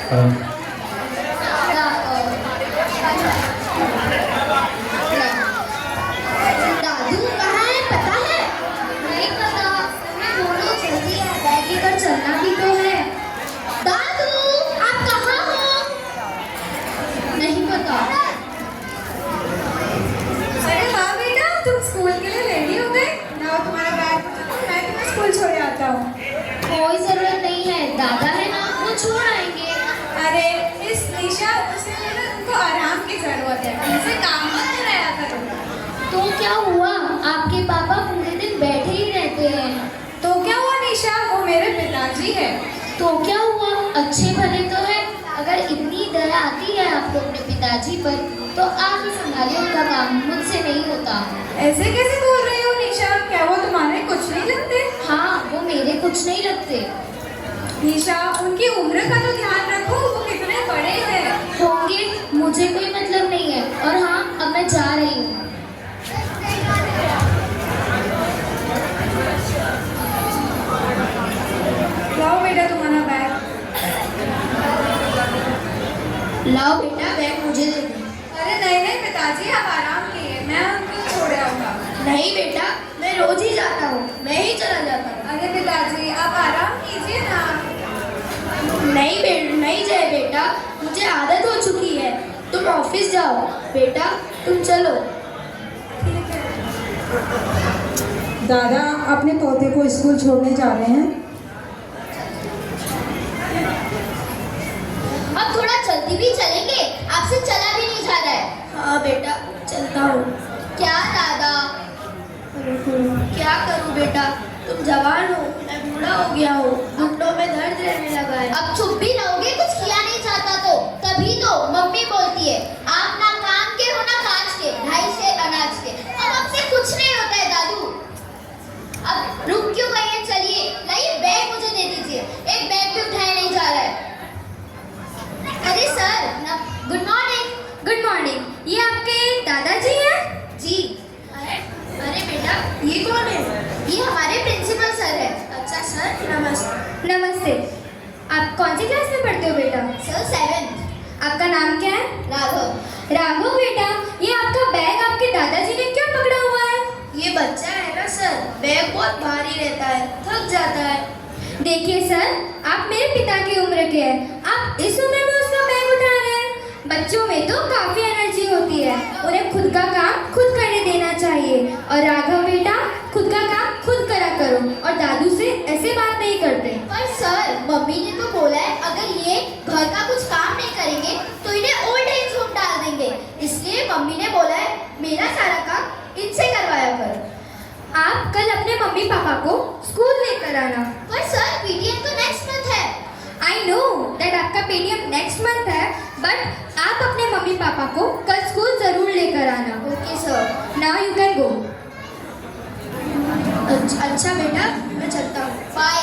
दादू कहाँ है पता है? नहीं पता। बोलो जल्दी बैग लेकर चलना भी तो है। दादू आप कहाँ हो? नहीं पता। अरे हाँ बेटा, तुम स्कूल के लिए रेडी हो गए? ना तुम्हारा बैग मैं तुम्हें स्कूल छोड़ आता हूँ। कोई जरूरत नहीं है, दादा है ना, वो छोड़ आएंगे। अरे इस निशा उनको आराम की जरूरत है, उनसे काम मत कराया करो। तो क्या हुआ? आपके पापा पूरे दिन बैठे ही रहते हैं। तो क्या हुआ निशा, वो मेरे पिताजी है। तो क्या हुआ? अच्छे भले तो है। अगर इतनी दया आती है आपको अपने पिताजी पर तो आप ही संभालिए उनका काम, मुझसे नहीं होता। ऐसे कैसे बोल रही हो निशा, क्या वो तुम्हारे कुछ नहीं लगते? हाँ, वो मेरे कुछ नहीं लगते। निशा उनकी उम्र का तो ध्यान रखो, वो कितने बड़े हैं। होंगे, मुझे कोई मतलब नहीं है। और हाँ, अब मैं जा रही हूँ। लाओ बेटा तुम्हारा बैग। लाओ बेटा, बैग मुझे दे दो। अरे नहीं नहीं पिताजी, आप आराम कीजिए, मैं उनको छोड़ आऊंगा। नहीं बेटा, मैं रोज ही जाता हूँ, मैं ही चला जाता हूँ। अरे पिताजी आप आराम कीजिए ना। नहीं जय बेटा, मुझे आदत हो चुकी है। तुम ऑफिस जाओ बेटा, तुम चलो। दादा अपने तोते को स्कूल छोड़ने जा रहे हैं। अब थोड़ा जल्दी भी चलेंगे, आपसे चला भी नहीं जा रहा है। हाँ बेटा, चलता हूँ। क्या दादा? क्या करूँ बेटा, तुम जवान हो, मैं बूढ़ा हो गया हूँ, घुटनों में दर्द रहने लगा है। अब चुप भी रहोगे? कुछ किया नहीं चाहता तो तभी तो मम्मी बोलती है आप ना काम के हो ना काज के, 2.5 सेर अनाज के। अब आपसे कुछ नहीं होता है दादू। अब रुक क्यों गए हैं? चलिए लाइए बैग मुझे दे दीजिए, एक बैग भी उठाया नहीं जा रहा है। अरे sir, good morning. Good morning. ये आपके दादाजी हैं? जी। अरे बेटा, ये कौन है? ये हमारे प्रिंसिपल सर है। अच्छा सर, नमस्ते। नमस्ते। आप कौन सी क्लास में पढ़ते हो बेटा? Sir 7th। आपका नाम क्या है? राघव। राघव बेटा, ये आपका बैग आपके दादाजी ने क्यों पकड़ा हुआ है? ये बच्चा है ना सर, बैग बहुत भारी रहता है, थक जाता है। देखिए सर, आप मेरे पिता की उम्र के हैं, आप इस उम्र में उसका बैग उठा रहे हैं। बच्चों में तो काफी एनर्जी होती है, उन्हें खुद का काम खुद करने देना चाहिए। और राघव बेटा, खुद का काम खुद करा करो और दादू से ऐसे बात नहीं करते। पर सर, मम्मी ने तो बोला है अगर ये घर का कुछ काम नहीं करेंगे तो इन्हें ओल्ड एज होम डाल देंगे, इसलिए मम्मी ने बोला है मेरा सारा काम इनसे करवाया करो। आप कल अपने मम्मी पापा को स्कूल लेकर आना। पर सर, पीटीएम तो नेक्स्ट मंथ है। आई नो दैट आपका पीटीएम नेक्स्ट मंथ है, बट आप अपने मम्मी पापा को कल स्कूल जरूर लेकर आना। Okay sir, now you can go. अच्छा बेटा, मैं चलता हूँ। बाय।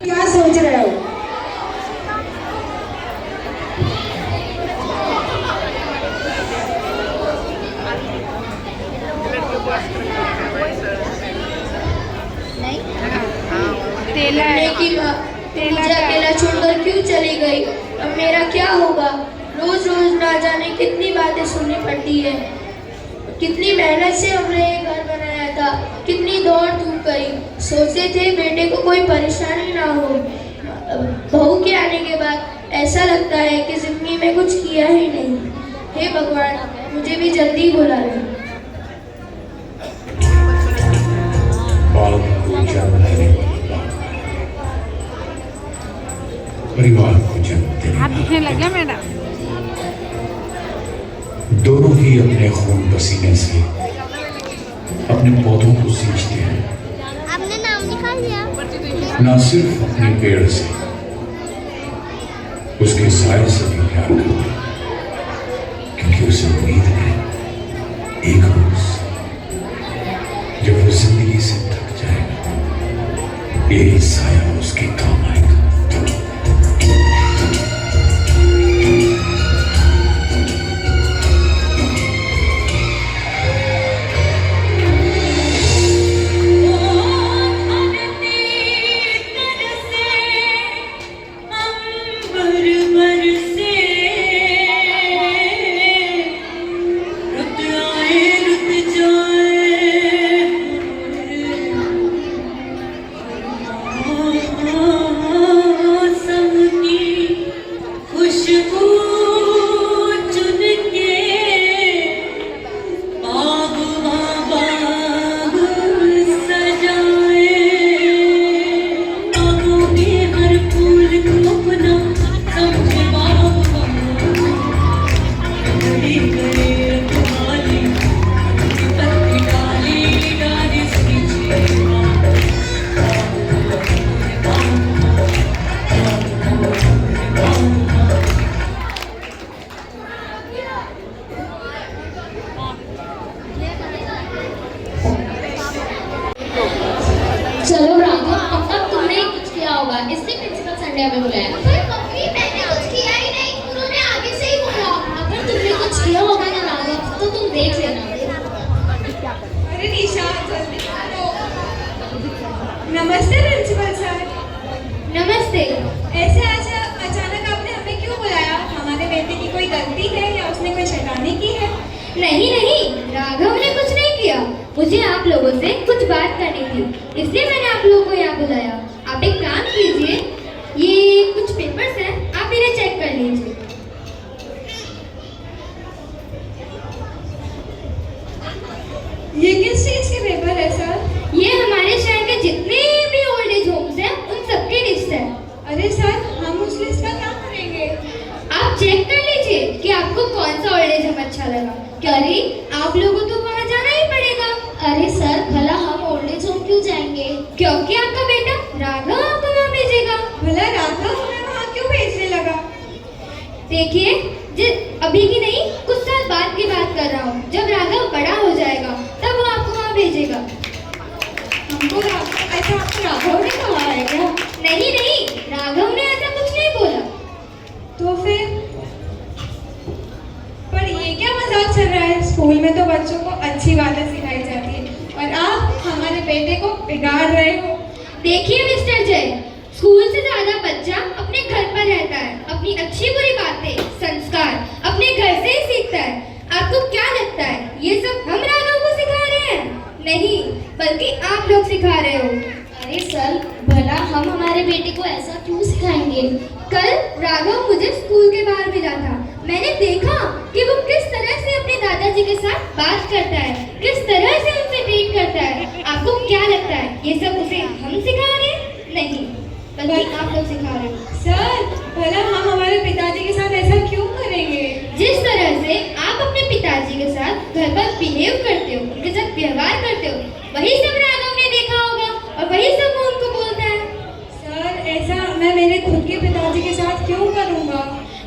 क्या सोच रहे हो? मुझे अकेला छोड़कर क्यों चली गई? अब मेरा क्या होगा? रोज रोज ना जाने कितनी बातें सुननी पड़ती है। कितनी मेहनत से हमने ये घर बनाया था, कितनी दौड़ धूप करी। सोचते थे बेटे को कोई परेशानी ना हो। बहू के आने के बाद ऐसा लगता है कि जिंदगी में कुछ किया ही नहीं। हे भगवान, मुझे भी जल्दी बुला ले। परिवार को जन्म देने आप दिखने लगे मैडम। दोनों ही अपने खून पसीने से अपने पौधों को सींचते हैं। आपने नाम निकाल लिया? ना सिर्फ अपने पेड़ से, उसके साए से भी प्यार करते हैं, क्योंकि उसे उम्मीद है एक रोज जब वो जिंदगी से थक जाएगा, यही साया उसके काम आएगा। चलो राघव, अब तक तुमने ही कुछ किया होगा, इसलिए प्रिंसिपल संडे हमें बुलाया। पर मम्मी, मैंने कुछ किया ही नहीं, उन्होंने आगे से ही बोला। अगर तुमने कुछ किया होगा ना राघव, तो तुम देख लेना। अरे निशा, जल्दी करो। नमस्ते प्रिंसिपल सर। नमस्ते। ऐसे आज अचानक आपने हमें क्यों बुलाया? हमारे बेटे की कोई गलती है या उसने कोई शैतानी की है? नहीं नहीं, राघव ने कुछ नहीं किया। मुझे आप लोगों से कुछ बात करनी थी, इसलिए मैंने आप लोगों को यहाँ बुलाया। आप एक काम कीजिए, ये कुछ पेपर्स हैं, आप इन्हें चेक कर लीजिए। ये किस चीज के पेपर है सर? ये हमारे शहर के जितने भी ओल्ड एज होम्स हैं, उन सबकी लिस्ट है। अरे सर, हम उस लिस्ट का क्या करेंगे? आप चेक कर लीजिए कि आपको कौन सा ओल्ड एज होम अच्छा लगा। क्या रे, आप लोगों को तो वहाँ जाना ही पड़ेगा। अरे सर, भला हम ओल्ड एज होम क्यों जाएंगे? क्योंकि आपका बेटा राघव आपको वहाँ भेजेगा। भला राघव हमें वहाँ क्यों भेजने लगा? देखिए, अभी की नहीं, कुछ साल बाद की बात कर रहा हूँ। जब राघव बड़ा हो जाएगा, तब वो आपको वहाँ भेजेगा। हमको ऐसा आपको राघव ने कहा है क्या? नहीं नहीं, राघव ने ऐसा कुछ नहीं बोला। तो फिर पर ये क्या मजाक चल रहा है? स्कूल में तो बच्चों को अच्छी बातें सिखाई जाती है और आप हमारे बेटे को बिगाड़ रहे हो। देखिए मिस्टर जय, स्कूल से ज्यादा बच्चा अपने घर पर रहता है। अपनी अच्छी बुरी बातें, संस्कार अपने घर से ही सीखता है। आपको क्या लगता है ये सब हम राघव को सिखा रहे हैं? नहीं, बल्कि आप लोग सिखा रहे हो। अरे सर, भला हम हमारे बेटे को ऐसा क्यों सिखाएंगे? कल राघव मुझे स्कूल के बाहर मिला था। मैंने देखा कि वो किस तरह से अपने दादाजी के साथ बात करता है, किस तरह से उनसे ट्रीट करता है। आपको क्या लगता है ये सब उसे हम सिखा रहे हैं? नहीं, बल्कि आप लोग सिखा रहे हो। सर, भला हम हमारे पिताजी के साथ ऐसा क्यों करेंगे? जिस तरह से आप अपने पिताजी के साथ घर पर बिहेव करते हो, उनके साथ व्यवहार करते हो, वही सब राघव ने देखा होगा और वही सब वो उनको बोलता है। सर, ऐसा मैं मेरे खुद के पिताजी के साथ क्यों करूँगा?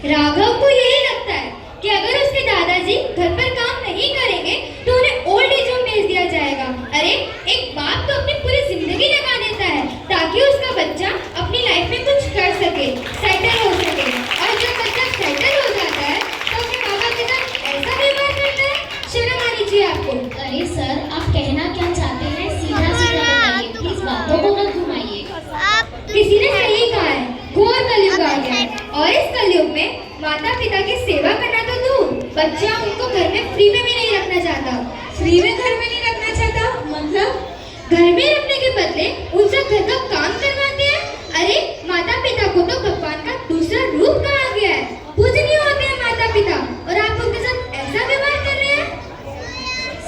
राघव को यही लगता है कि अगर उसके दादाजी घर पर काम नहीं करेंगे तो उन्हें ओल्ड एज होम भेज दिया जाएगा। अरे, एक बाप तो अपनी पूरी जिंदगी लगा देता है ताकि उसका बच्चा अपनी लाइफ में कुछ कर सके, सेटल हो सके। और जब बच्चा सेटल हो जाता है तो अपने माँ बाप के साथ ऐसा व्यवहार करता है। शर्म आनी चाहिए आपको। अरे सर, आप कहना क्या चाहते हैं? सीधा सीधा बताइए, प्लीज बातों को मत घुमाइए। किसी ने सही कहा है, घोर कलयुग आ गया है और इस कलयुग में माता पिता की सेवा करना तो दूर, बच्चा उनको घर में फ्री में भी नहीं रखना चाहता। फ्री में घर में नहीं रखना चाहता? मतलब घर में रखने के बदले उनसे घर का काम करवाते हैं। अरे, माता पिता को तो भगवान का दूसरा रूप कहा गया है। पूजनीय होते हैं माता पिता और आप उनके साथ ऐसा व्यवहार कर रहे हैं।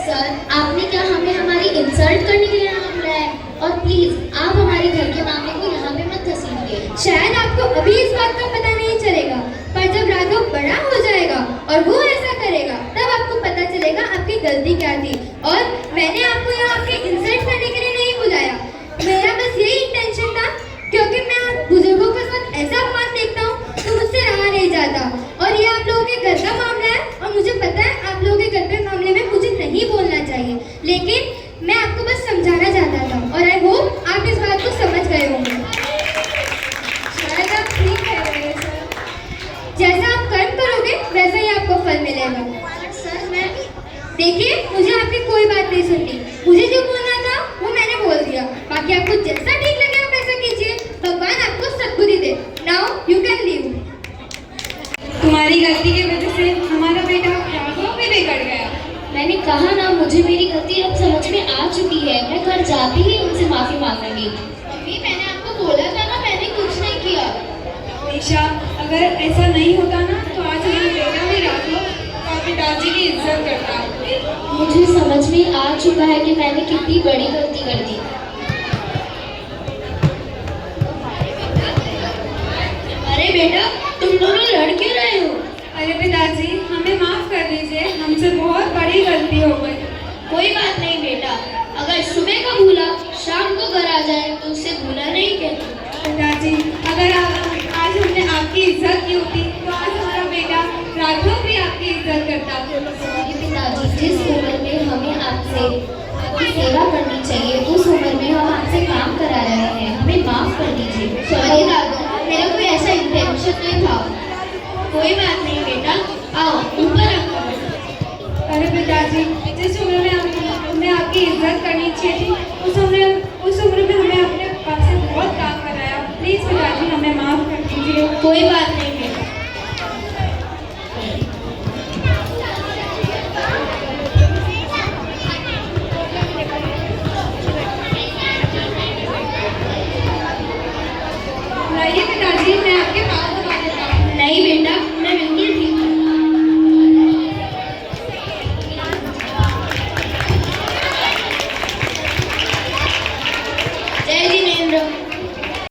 सर, आपने क्या हमें हमारी इंसल्ट करने के लिए यहाँ बुलाया है? और प्लीज आप हमारे घर के मामले को यहाँ पे मत घसीटिए। शायद आपको अभी इस बात का पता नहीं चलेगा, पर जब राघव बड़ा हो जाएगा और वो ऐसा करेगा, तब आपको पता चलेगा आपकी गलती क्या थी। और मैंने आपको यहाँ आपके इंसल्ट करने के लिए नहीं बुलाया। मेरा बस यही इंटेंशन था, क्योंकि मैं बुजुर्गों के साथ ऐसा अपमान देखता हूँ तो मुझसे रहा नहीं जाता। और ये आप लोगों के घर का मामला है और मुझे पता है आप लोगों के घर के मामले में मुझे नहीं बोलना चाहिए, लेकिन मैं आपको बस समझाना चाहता था और आई होप आप इस बात को समझ गए होंगे। शायद आप ठीक कह रहे हैं सर। जैसा आप कर्म करोगे वैसा ही आपको फल मिलेगा। सर, मैं देखिए, मुझे आपकी कोई बात नहीं सुननी। मुझे जो बोलना था वो मैंने बोल दिया। बाकी आपको जैसा ठीक लगे आप ऐसा कीजिए। भगवान आपको सद्बुद्धि दे। Now you can leave. तुम्हारी गलती की वजह से हमारा बेटा राघव भी बिगड़ गया। मैंने कहा ना, मुझे मेरी गलती अब समझ में आ चुकी है। मैं घर जाती ही उनसे माफी मांगूंगी। मम्मी, मैंने आपको बोला था ना, मैंने कुछ नहीं किया। निशा, अगर ऐसा नहीं होता ना तो आज मेरा बेटा भी राघव और पिताजी की इज्जत करता। मुझे समझ में आ चुका है कि मैंने कितनी बड़ी गलती कर दी। अरे बेटा, तुम दोनों लड़ क्यों रहे हो? अरे पिताजी, हमें माफ कर दीजिए। से आपकी सेवा करनी चाहिए। उस उम्र में हम आपसे काम करा रहे हैं, हमें माफ कर दीजिए। सॉरी दादू, मेरा कोई ऐसा इंटेंशन नहीं था। कोई बात नहीं बेटा, आओ ऊपर आओ। अरे पिताजी, जिस उम्र में हमने आपकी इज्जत करनी चाहिए थी, उस उम्र में हमें अपने पास से बहुत काम कराया। प्लीज पिताजी हमें माफ कर दीजिए। कोई बात नहीं